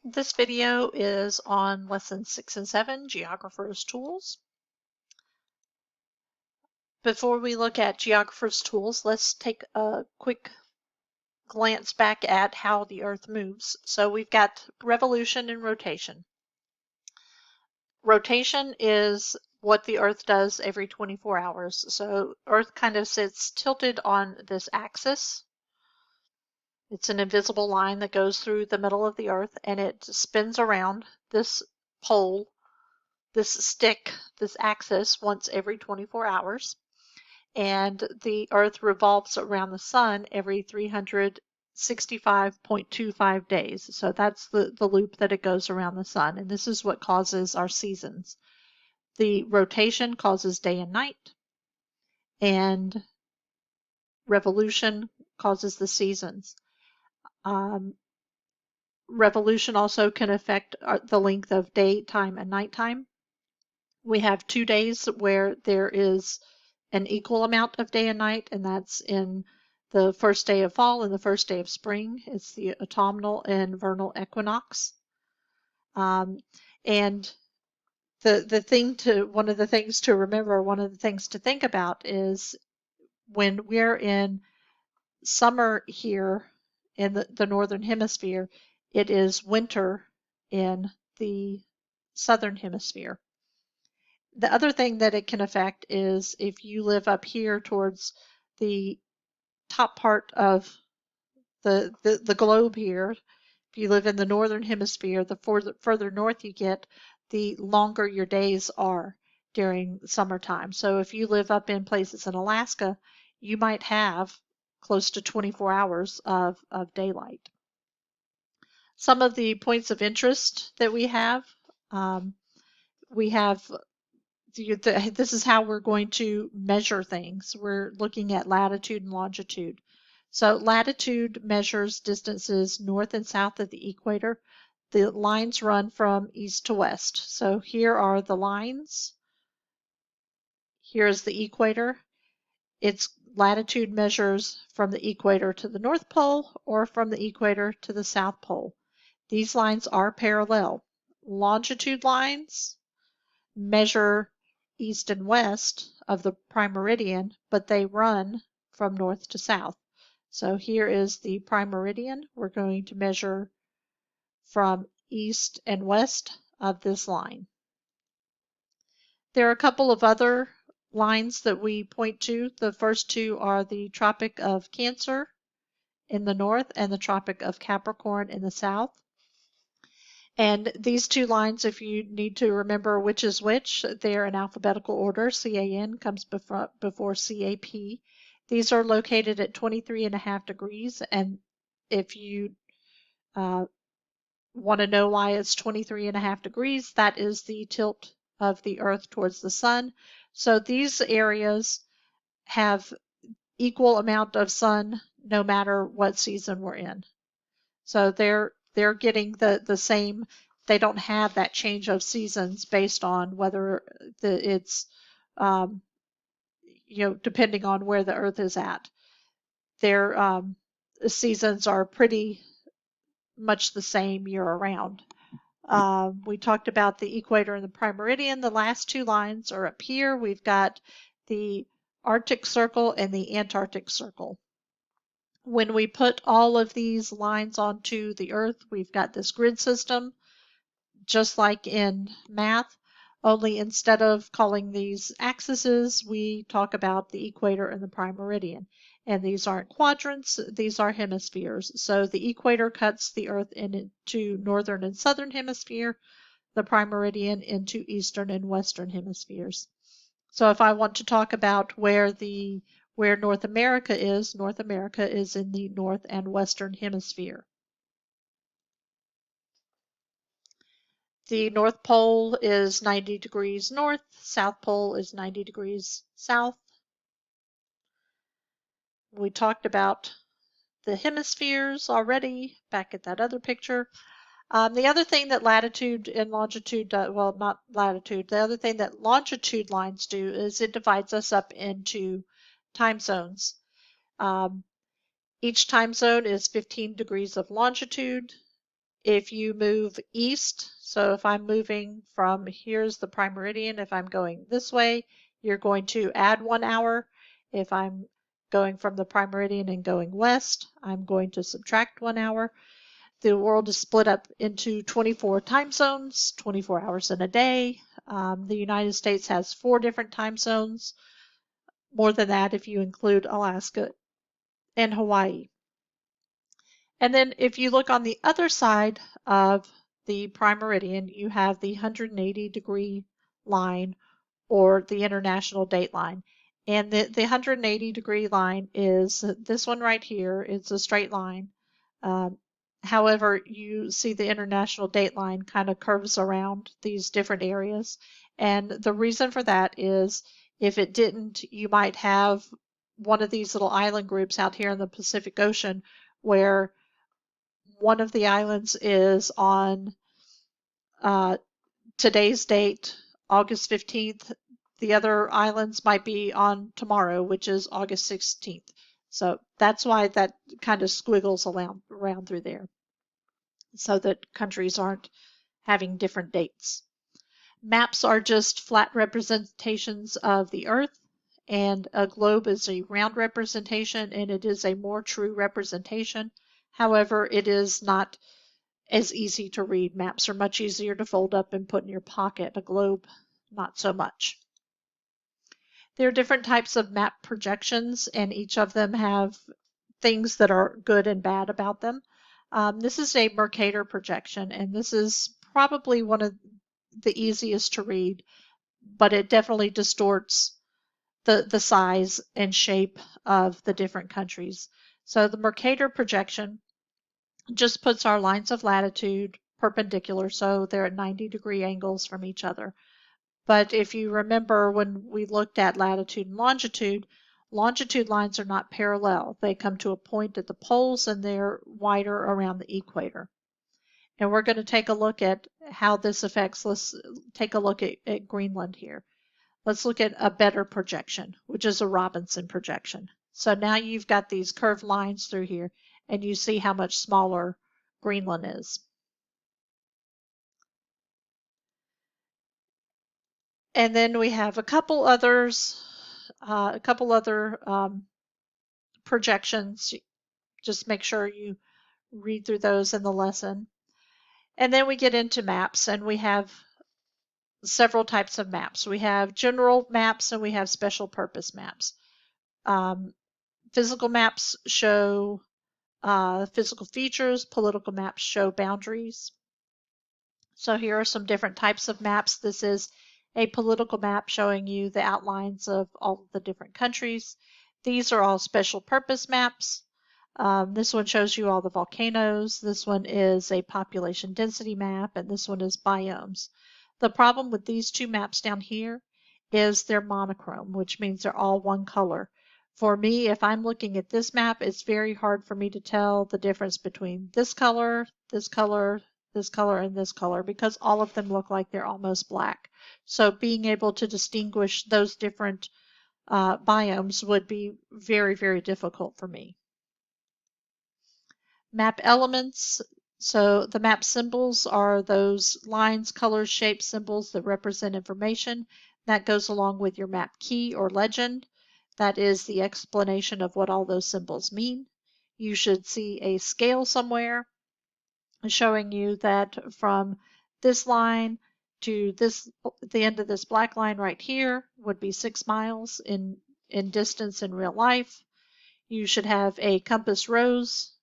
This video is on Lesson 6 and 7, Geographer's Tools. Before we look at Geographer's Tools, let's take a quick glance back at how the Earth moves. So we've got revolution and rotation. Rotation is what the Earth does every 24 hours. So Earth kind of sits tilted on this axis. It's an invisible line that goes through the middle of the Earth, and it spins around this pole, this stick, this axis once every 24 hours. And the Earth revolves around the Sun every 365.25 days. So that's the loop that it goes around the Sun. And this is what causes our seasons. The rotation causes day and night, and revolution causes the seasons. Revolution also can affect the length of daytime and nighttime. We have 2 days where there is an equal amount of day and night, and that's in the first day of fall and the first day of spring. It's the autumnal and vernal equinox. And one of the things to remember, one of the things to think about is when we're in summer here in the northern hemisphere, it is winter in the southern hemisphere. The other thing that it can affect is if you live up here towards the top part of the globe here, if you live in the northern hemisphere, the further north you get, the longer your days are during summertime. So if you live up in places in Alaska, you might have close to 24 hours of daylight. Some of the points of interest that we have this is how we're going to measure things. We're looking at latitude and longitude. So latitude measures distances north and south of the equator. The lines run from east to west. So here are the lines. Here's the equator. Its latitude measures from the equator to the North Pole or from the equator to the South Pole. These lines are parallel. Longitude lines measure east and west of the prime meridian, but they run from north to south. So here is the prime meridian. We're going to measure from east and west of this line. There are a couple of other lines that we point to. The first two are the Tropic of Cancer in the north and the Tropic of Capricorn in the south. And these two lines, if you need to remember which is which, they're in alphabetical order. CAN comes before CAP. These are located at 23.5 degrees. And if you want to know why it's 23.5 degrees, that is the tilt of the Earth towards the sun. So these areas have equal amount of sun no matter what season we're in. So they're getting the same. They don't have that change of seasons based on whether it's depending on where the Earth is at. Their seasons are pretty much the same year around. We talked about the equator and the prime meridian. The last two lines are up here. We've got the Arctic Circle and the Antarctic Circle. When we put all of these lines onto the Earth, we've got this grid system, just like in math, only instead of calling these axes, we talk about the equator and the prime meridian. And these aren't quadrants, these are hemispheres. So the equator cuts the Earth into northern and southern hemisphere, the prime meridian into eastern and western hemispheres. So if I want to talk about where North America is in the north and western hemisphere. The North Pole is 90 degrees north, South Pole is 90 degrees south. We talked about the hemispheres already back at that other picture. The other thing that latitude and longitude, well, not latitude, the other thing that longitude lines do is it divides us up into time zones. Each time zone is 15 degrees of longitude If you move east, so if I'm moving from here's the prime meridian, if I'm going this way, you're going to add 1 hour. If I'm going from the prime meridian and going west, I'm going to subtract 1 hour. The world is split up into 24 time zones, 24 hours in a day. The United States has 4 different time zones, more than that if you include Alaska and Hawaii. And then if you look on the other side of the prime meridian, you have the 180-degree line or the international date line. And the 180-degree line is this one right here. It's a straight line. Um, However, you see the international date line kind of curves around these different areas. And the reason for that is if it didn't, you might have one of these little island groups out here in the Pacific Ocean where one of the islands is on uh, today's date, August 15th. The other islands might be on tomorrow, which is August 16th. So that's why that kind of squiggles around through there, so that countries aren't having different dates. Maps are just flat representations of the Earth, and a globe is a round representation, and it is a more true representation. However, it is not as easy to read. Maps are much easier to fold up and put in your pocket. A globe, not so much. There are different types of map projections, and each of them have things that are good and bad about them. This is a Mercator projection, and this is probably one of the easiest to read, but it definitely distorts the size and shape of the different countries. So the Mercator projection just puts our lines of latitude perpendicular, so they're at 90-degree angles from each other. But if you remember when we looked at latitude and longitude lines are not parallel. They come to a point at the poles and they're wider around the equator. And we're going to take a look at how this affects. Let's take a look at Greenland here. Let's look at a better projection, which is a Robinson projection. So now you've got these curved lines through here, and you see how much smaller Greenland is. And then we have a couple other projections. Just make sure you read through those in the lesson. And then we get into maps, and we have several types of maps. We have general maps and we have special purpose maps. Physical maps show physical features. Political maps show boundaries. So here are some different types of maps. This is a political map showing you the outlines of all the different countries. These are all special purpose maps. This one shows you all the volcanoes. This one is a population density map, and this one is biomes. The problem with these two maps down here is they're monochrome, which means they're all one color. For me, if I'm looking at this map, it's very hard for me to tell the difference between this color, this color, this color, and this color because all of them look like they're almost black. So being able to distinguish those different biomes would be very, very difficult for me. Map elements. So the map symbols are those lines, colors, shapes, symbols that represent information. That goes along with your map key or legend. That is the explanation of what all those symbols mean. You should see a scale somewhere showing you that from this line to the end of this black line right here would be 6 miles in distance in real life. You should have a compass rose,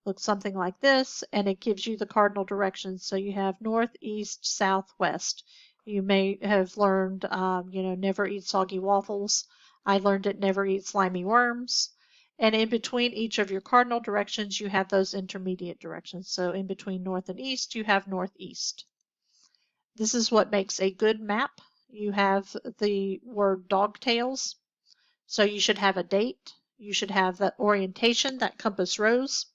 looks something like this, and it gives you the cardinal directions. So you have north, east, south, west. You may have learned, never eat soggy waffles. I learned it, never eat slimy worms. And in between each of your cardinal directions, you have those intermediate directions. So in between north and east, you have northeast. This is what makes a good map. You have the word dogtails. So you should have a date. You should have that orientation, that compass rose.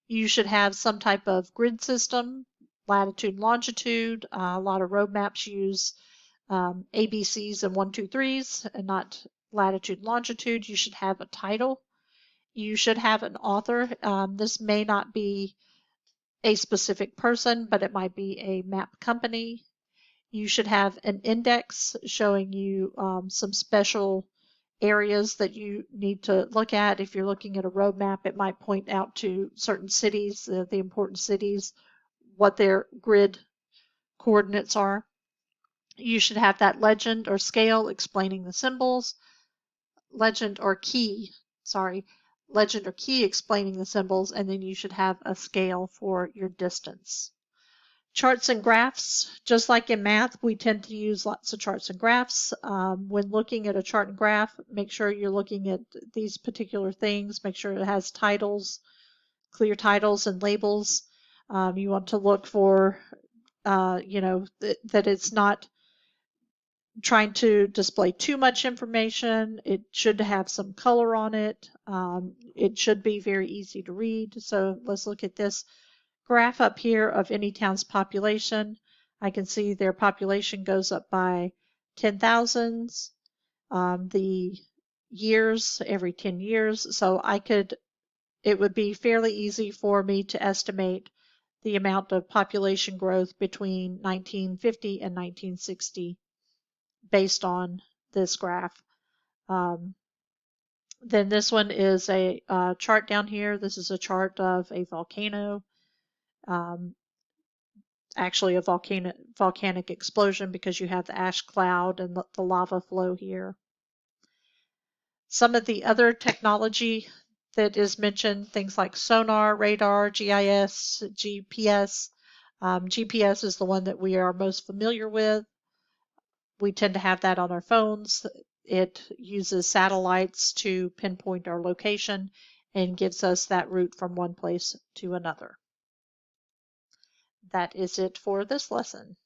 You should have some type of grid system, latitude, longitude. A lot of road maps use ABCs and 1, 2, 3s and not latitude, longitude. You should have a title. You should have an author. This may not be a specific person, but it might be a map company. You should have an index showing you some special areas that you need to look at. If you're looking at a road map, it might point out to certain cities, the important cities, what their grid coordinates are. You should have that legend or scale explaining the symbols, legend or key, sorry, legend or key explaining the symbols, and then you should have a scale for your distance. Charts and graphs, just like in math, we tend to use lots of charts and graphs. When looking at a chart and graph, make sure you're looking at these particular things. Make sure it has titles, clear titles and labels. You want to look for, that it's not trying to display too much information. It should have some color on it. It should be very easy to read. So let's look at this graph up here of any town's population. I can see their population goes up by 10,000s. The years every 10 years. So it would be fairly easy for me to estimate the amount of population growth between 1950 and 1960 based on this graph. Um, then this one is a chart down here. This is a chart of a volcano, actually a volcanic explosion because you have the ash cloud and the lava flow here. Some of the other technology that is mentioned, things like sonar, radar, GIS, GPS. GPS is the one that we are most familiar with. We tend to have that on our phones. It uses satellites to pinpoint our location and gives us that route from one place to another. That is it for this lesson.